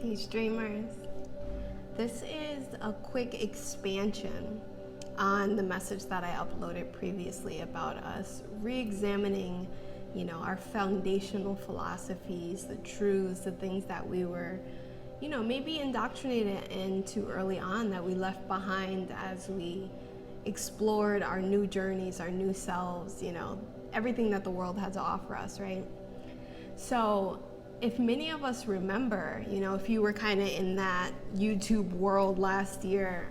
Peace Dreamers. This is a quick expansion on the message that I uploaded previously about us re-examining, our foundational philosophies, the truths, the things that we were, maybe indoctrinated in too early on, that we left behind as we explored our new journeys, our new selves, everything that the world had to offer us, right? So if many of us remember, if you were kind of in that YouTube world last year,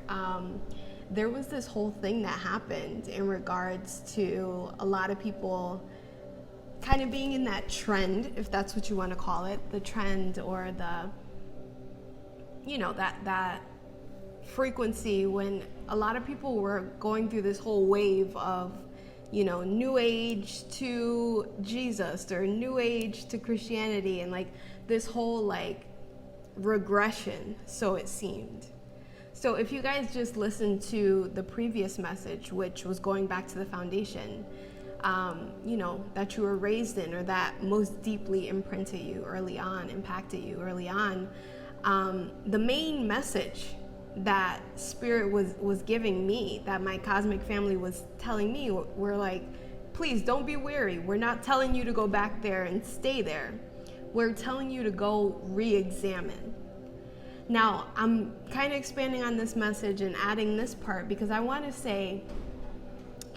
there was this whole thing that happened in regards to a lot of people kind of being in that trend, if that's what you want to call it, the trend or the, that frequency when a lot of people were going through this whole wave of, new age to Jesus or new age to Christianity, and this whole regression, so it seemed. So if you guys just listened to the previous message, which was going back to the foundation, that you were raised in, or that most deeply impacted you early on, the main message that Spirit was giving me, that my cosmic family was telling me, were like, please don't be weary. We're not telling you to go back there and stay there. We're telling you to go re-examine. Now, I'm kind of expanding on this message and adding this part because I want to say,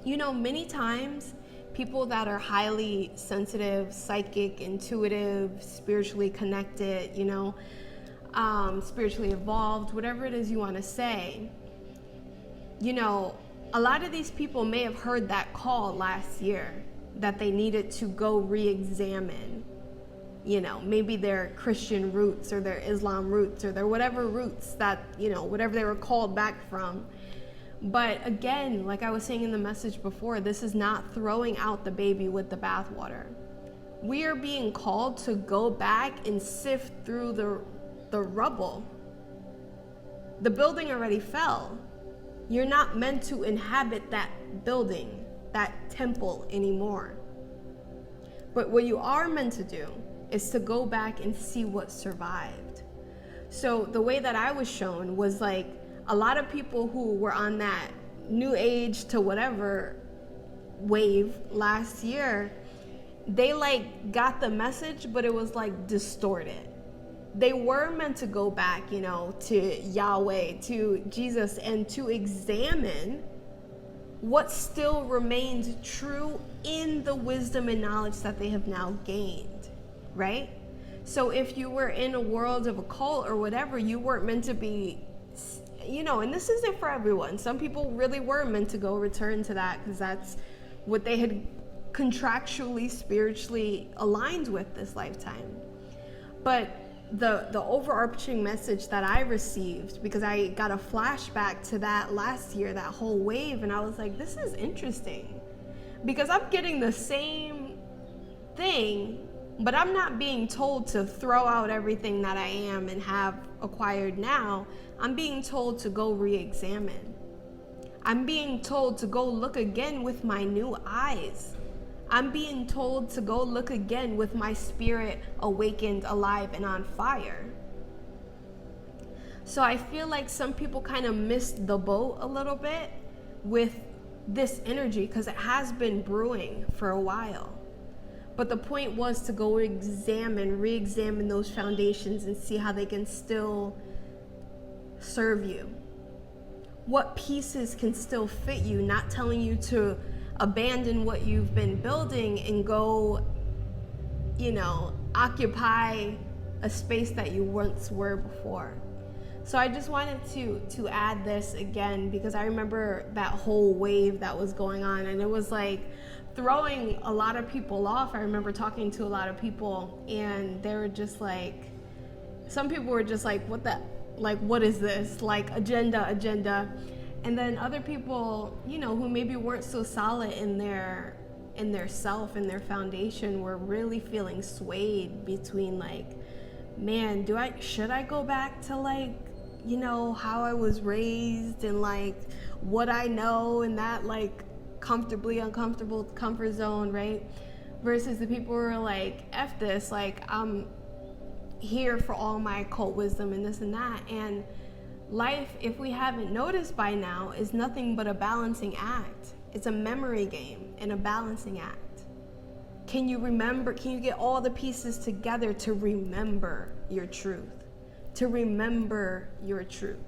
many times people that are highly sensitive, psychic, intuitive, spiritually connected, spiritually evolved, whatever it is you want to say, a lot of these people may have heard that call last year that they needed to go re-examine, maybe their Christian roots or their Islam roots or their whatever roots that, whatever they were called back from. But again, like I was saying in the message before, this is not throwing out the baby with the bathwater. We are being called to go back and sift through the rubble. The building already fell. You're not meant to inhabit that building, that temple anymore. But what you are meant to do is to go back and see what survived. So the way that I was shown was a lot of people who were on that new age to whatever wave last year, they got the message, but it was distorted. They were meant to go back, to Yahweh, to Jesus, and to examine what still remained true in the wisdom and knowledge that they have now gained, right? So if you were in a world of a cult or whatever, you weren't meant to be, and this isn't for everyone. Some people really were meant to go return to that because that's what they had contractually, spiritually aligned with this lifetime. But the overarching message that I received, because I got a flashback to that last year, that whole wave, and I was like, this is interesting because I'm getting the same thing, but I'm not being told to throw out everything that I am and have acquired now. I'm being told to go re-examine. I'm being told to go look again with my new eyes. I'm being told to go look again with my spirit awakened, alive, and on fire. So I feel like some people kind of missed the boat a little bit with this energy because it has been brewing for a while. But the point was to go re-examine those foundations and see how they can still serve you. What pieces can still fit you, not telling you to abandon what you've been building and go, occupy a space that you once were before. So I just wanted to add this again because I remember that whole wave that was going on, and it was throwing a lot of people off. I remember talking to a lot of people, and they were just some people were just what is this? Agenda. And then other people, who maybe weren't so solid in their self and their foundation, were really feeling swayed between man, should I go back to how I was raised and what I know and that comfortably uncomfortable comfort zone, right? Versus the people who were F this, here for all my occult wisdom and this and that. And life, if we haven't noticed by now, is nothing but a balancing act. It's a memory game and a balancing act. Can you remember? Can you get all the pieces together to remember your truth? To remember your truth.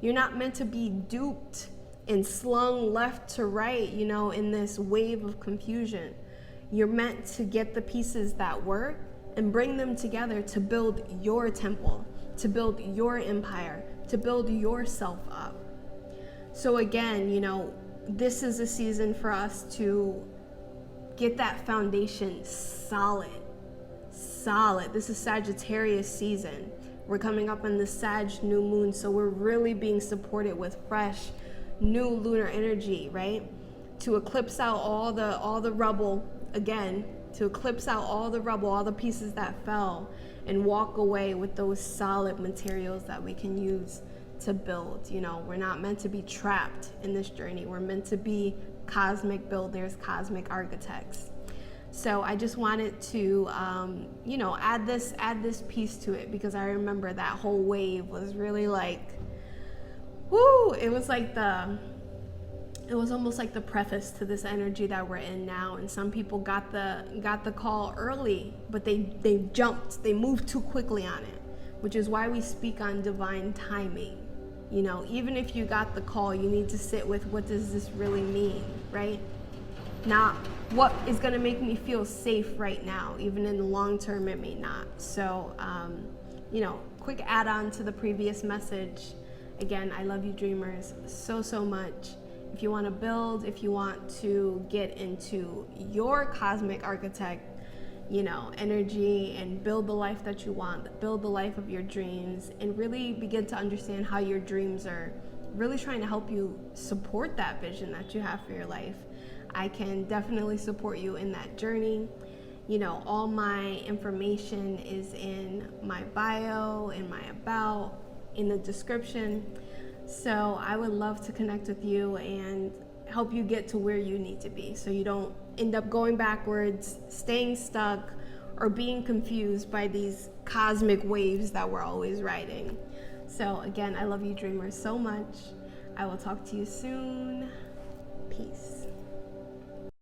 You're not meant to be duped and slung left to right, in this wave of confusion. You're meant to get the pieces that work and bring them together to build your temple, to build your empire, to build yourself up. So again, this is a season for us to get that foundation solid. This is Sagittarius season. We're coming up on the Sag new moon, so we're really being supported with fresh new lunar energy, right? To eclipse out all the rubble again, to eclipse out all the rubble, all the pieces that fell, and walk away with those solid materials that we can use to build. We're not meant to be trapped in this journey. We're meant to be cosmic builders, cosmic architects. So I just wanted to, add this piece to it, because I remember that whole wave was really like, woo! It was almost like the preface to this energy that we're in now. And some people got the call early, but they jumped, they moved too quickly on it, which is why we speak on divine timing. Even if you got the call, you need to sit with, what does this really mean, right? Not what is going to make me feel safe right now. Even in the long term, it may not. So, quick add-on to the previous message. Again, I love you, dreamers, so much. If you want to build, if you want to get into your cosmic architect, energy, and build the life that you want, build the life of your dreams, and really begin to understand how your dreams are really trying to help you support that vision that you have for your life, I can definitely support you in that journey. All my information is in my bio, in my about, in the description. So I would love to connect with you and help you get to where you need to be, so you don't end up going backwards, staying stuck, or being confused by these cosmic waves that we're always riding. So again, I love you, dreamers, so much. I will talk to you soon. Peace.